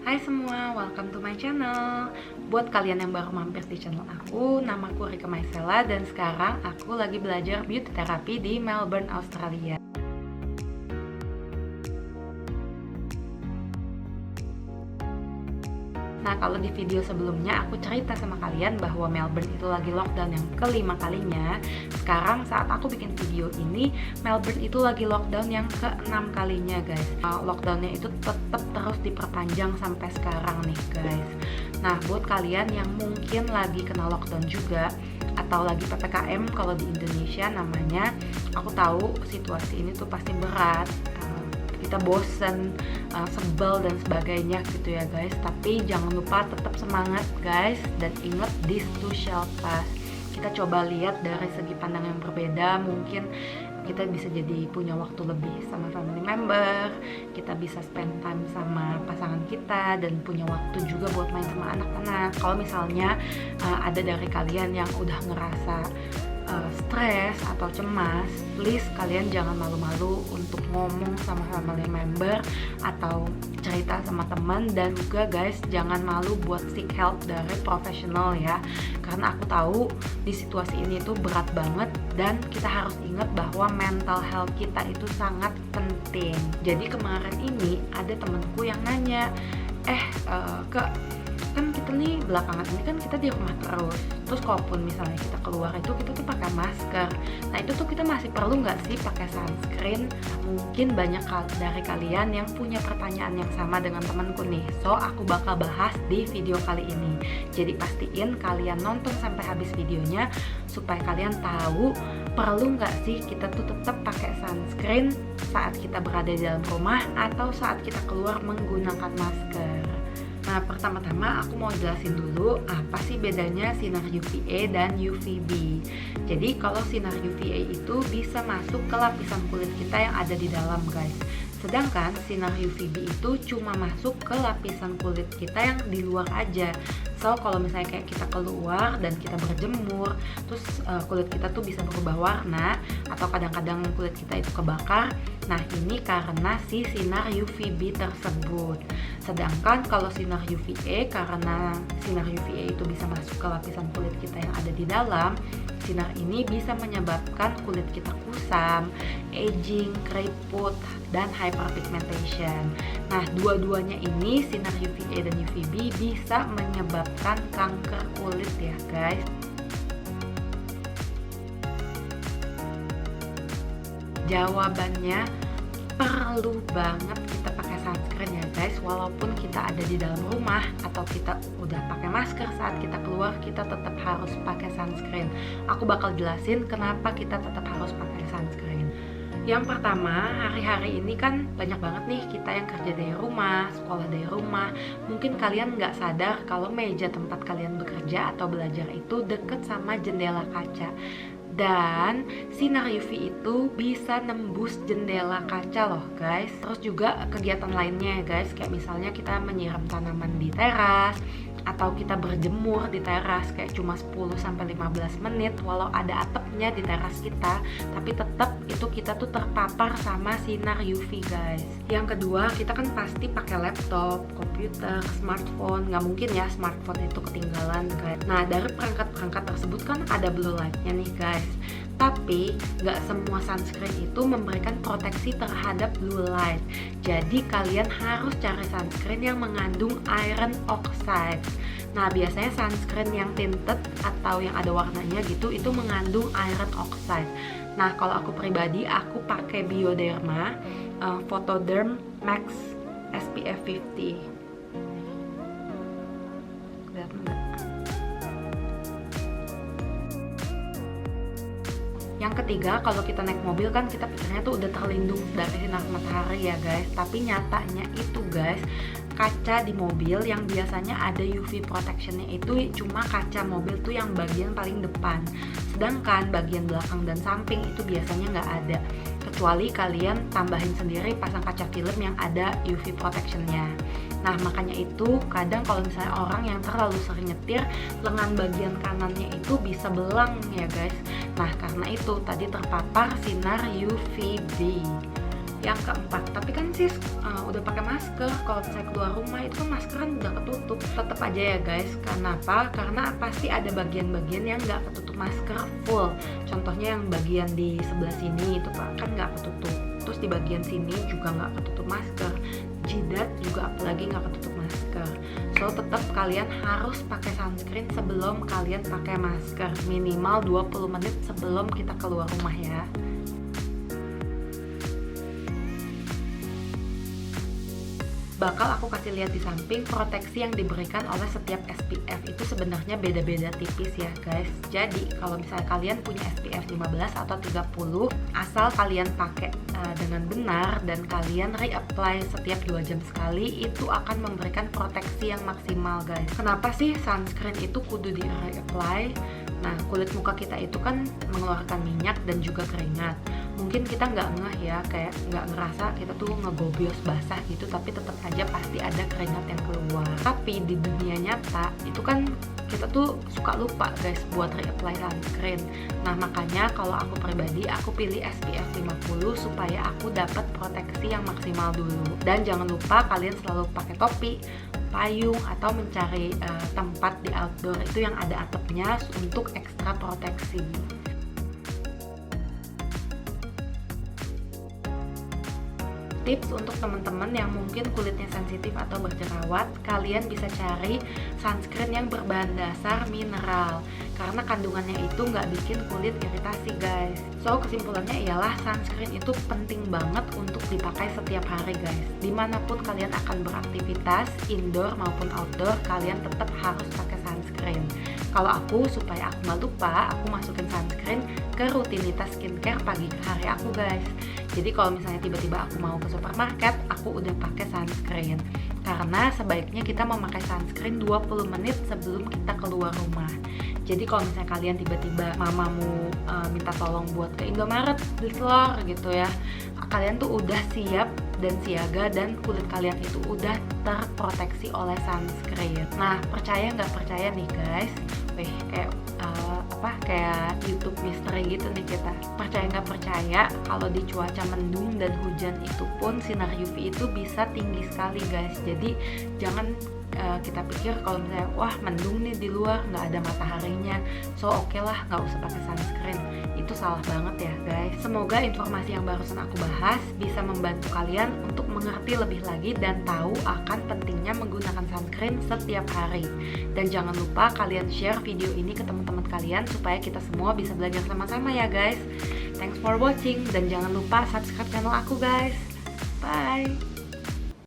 Hai semua, welcome to my channel. Buat kalian yang baru mampir di channel aku, namaku Rika Maisela dan sekarang aku lagi belajar beauty therapy di Melbourne, Australia. Nah, kalau di video sebelumnya aku cerita sama kalian bahwa Melbourne itu lagi lockdown yang kelima kalinya. Sekarang saat aku bikin video ini, Melbourne itu lagi lockdown yang keenam kalinya, guys. Lockdownnya itu tetap terus diperpanjang sampai sekarang nih, guys. Nah, buat kalian yang mungkin lagi kena lockdown juga atau lagi PPKM kalau di Indonesia namanya, aku tahu situasi ini tuh pasti berat. Kita bosen, sebel dan sebagainya gitu ya guys. Tapi jangan lupa tetap semangat guys, dan ingat this too shall pass. Kita coba lihat dari segi pandang yang berbeda. Mungkin kita bisa jadi punya waktu lebih sama family member, kita bisa spend time sama pasangan kita, dan punya waktu juga buat main sama anak-anak. Kalau misalnya ada dari kalian yang udah ngerasa stres atau cemas, please kalian jangan malu-malu untuk ngomong sama family member atau cerita sama teman. Dan juga guys, jangan malu buat seek help dari profesional ya, karena aku tahu di situasi ini tuh berat banget dan kita harus ingat bahwa mental health kita itu sangat penting. Jadi kemarin ini ada temanku yang nanya, kan kita nih belakangan ini kan kita di rumah terus kalaupun misalnya kita keluar itu kita tuh pakai masker. Nah itu tuh kita masih perlu nggak sih pakai sunscreen? Mungkin banyak dari kalian yang punya pertanyaan yang sama dengan temanku nih. So aku bakal bahas di video kali ini. Jadi pastiin kalian nonton sampai habis videonya supaya kalian tahu perlu nggak sih kita tuh tetap pakai sunscreen saat kita berada di dalam rumah atau saat kita keluar menggunakan masker. Nah, pertama-tama aku mau jelasin dulu apa sih bedanya sinar UVA dan UVB. Jadi kalau sinar UVA itu bisa masuk ke lapisan kulit kita yang ada di dalam, guys. Sedangkan sinar UVB itu cuma masuk ke lapisan kulit kita yang di luar aja. So kalau misalnya kayak kita keluar dan kita berjemur, terus kulit kita tuh bisa berubah warna atau kadang-kadang kulit kita itu kebakar. Nah ini karena si sinar UVB tersebut. Sedangkan kalau sinar UVA, karena sinar UVA itu bisa masuk ke lapisan kulit kita yang ada di dalam, sinar ini bisa menyebabkan kulit kita kusam, aging, keriput, dan hyperpigmentation. Nah, dua-duanya ini, sinar UVA dan UVB, bisa menyebabkan kanker kulit ya guys. Jawabannya perlu banget kita pakai sunscreen ya guys. Walaupun kita ada di dalam rumah atau kita udah pakai masker, saat kita keluar kita tetap harus pakai sunscreen. Aku bakal jelasin kenapa kita tetap harus pakai sunscreen. Yang pertama, hari-hari ini kan banyak banget nih kita yang kerja dari rumah, sekolah dari rumah. Mungkin kalian nggak sadar kalau meja tempat kalian bekerja atau belajar itu deket sama jendela kaca. Dan sinar UV itu bisa nembus jendela kaca loh guys. Terus juga kegiatan lainnya ya guys, kayak misalnya kita menyiram tanaman di teras atau kita berjemur di teras kayak cuma 10-15 menit walau ada atapnya di teras kita, tapi tetap itu kita tuh terpapar sama sinar UV guys. Yang kedua, kita kan pasti pakai laptop, komputer, smartphone. Nggak mungkin ya smartphone itu ketinggalan guys. Nah dari perangkat-perangkat tersebut kan ada blue lightnya nih guys. Tapi nggak semua sunscreen itu memberikan proteksi terhadap blue light. Jadi kalian harus cari sunscreen yang mengandung iron oxide. Nah biasanya sunscreen yang tinted atau yang ada warnanya gitu itu mengandung iron oxide. Nah kalau aku pribadi aku pakai Bioderma Photoderm Max SPF 50. Lihat enggak? Yang ketiga, kalau kita naik mobil kan kita pikirnya tuh udah terlindung dari sinar matahari ya guys. Tapi nyatanya itu guys, kaca di mobil yang biasanya ada UV protectionnya itu cuma kaca mobil tuh yang bagian paling depan. Sedangkan bagian belakang dan samping itu biasanya nggak ada. Kecuali kalian tambahin sendiri pasang kaca film yang ada UV protectionnya. Nah makanya itu kadang kalau misalnya orang yang terlalu sering nyetir, lengan bagian kanannya itu bisa belang ya guys. Nah karena itu tadi terpapar sinar UVB. Yang keempat, tapi kan sis udah pakai masker, kalau saya keluar rumah itu kan masker kan udah ketutup. Tetap aja ya guys, kenapa? Karena pasti ada bagian-bagian yang nggak ketutup masker full. Contohnya yang bagian di sebelah sini itu kan nggak ketutup, terus di bagian sini juga nggak ketutup masker, jidat juga apalagi nggak ketutup masker. So tetap kalian harus pakai sunscreen sebelum kalian pakai masker, minimal 20 menit sebelum kita keluar rumah ya. Bakal aku kasih lihat di samping proteksi yang diberikan oleh setiap SPF itu sebenarnya beda-beda tipis ya guys. Jadi kalau misalnya kalian punya SPF 15 atau 30, asal kalian pakai dengan benar dan kalian reapply setiap 2 jam sekali, itu akan memberikan proteksi yang maksimal guys. Kenapa sih sunscreen itu kudu di reapply? Nah, kulit muka kita itu kan mengeluarkan minyak dan juga keringat. Mungkin kita nggak ngeh ya, kayak nggak ngerasa kita tuh ngegobios basah gitu, tapi tetap aja pasti ada keringat yang keluar. Tapi di dunia nyata itu kan kita tuh suka lupa guys buat reapply sunscreen. Nah makanya kalau aku pribadi, aku pilih SPF 50 supaya aku dapat proteksi yang maksimal dulu. Dan jangan lupa kalian selalu pakai topi, payung, atau mencari tempat di outdoor itu yang ada atapnya untuk ekstra proteksi. Tips untuk teman-teman yang mungkin kulitnya sensitif atau berjerawat, kalian bisa cari sunscreen yang berbahan dasar mineral, karena kandungannya itu nggak bikin kulit iritasi guys. So kesimpulannya ialah sunscreen itu penting banget untuk dipakai setiap hari guys. Dimanapun kalian akan beraktivitas, indoor maupun outdoor, kalian tetap harus pakai sunscreen. Kalau aku, supaya aku nggak lupa, aku masukin sunscreen ke rutinitas skincare pagi hari aku guys. Jadi kalau misalnya tiba-tiba aku mau ke supermarket, aku udah pakai sunscreen. Karena sebaiknya kita memakai sunscreen 20 menit sebelum kita keluar rumah. Jadi kalau misalnya kalian tiba-tiba mamamu minta tolong buat ke Indomaret beli telur gitu ya, kalian tuh udah siap dan siaga dan kulit kalian itu udah terproteksi oleh sunscreen. Nah percaya nggak percaya nih guys, kayak YouTube mystery gitu nih kita. Percaya nggak percaya, kalau di cuaca mendung dan hujan itu pun sinar UV itu bisa tinggi sekali guys. Jadi jangan kita pikir kalau misalnya wah mendung nih di luar nggak ada mataharinya, so oke lah nggak usah pakai sunscreen. Itu salah banget ya guys. Semoga informasi yang barusan aku bahas bisa membantu kalian untuk mengerti lebih lagi dan tahu akan pentingnya menggunakan sunscreen setiap hari. Dan jangan lupa kalian share video ini ke teman-teman kalian supaya kita semua bisa belajar sama-sama ya guys. Thanks for watching dan jangan lupa subscribe channel aku guys. Bye.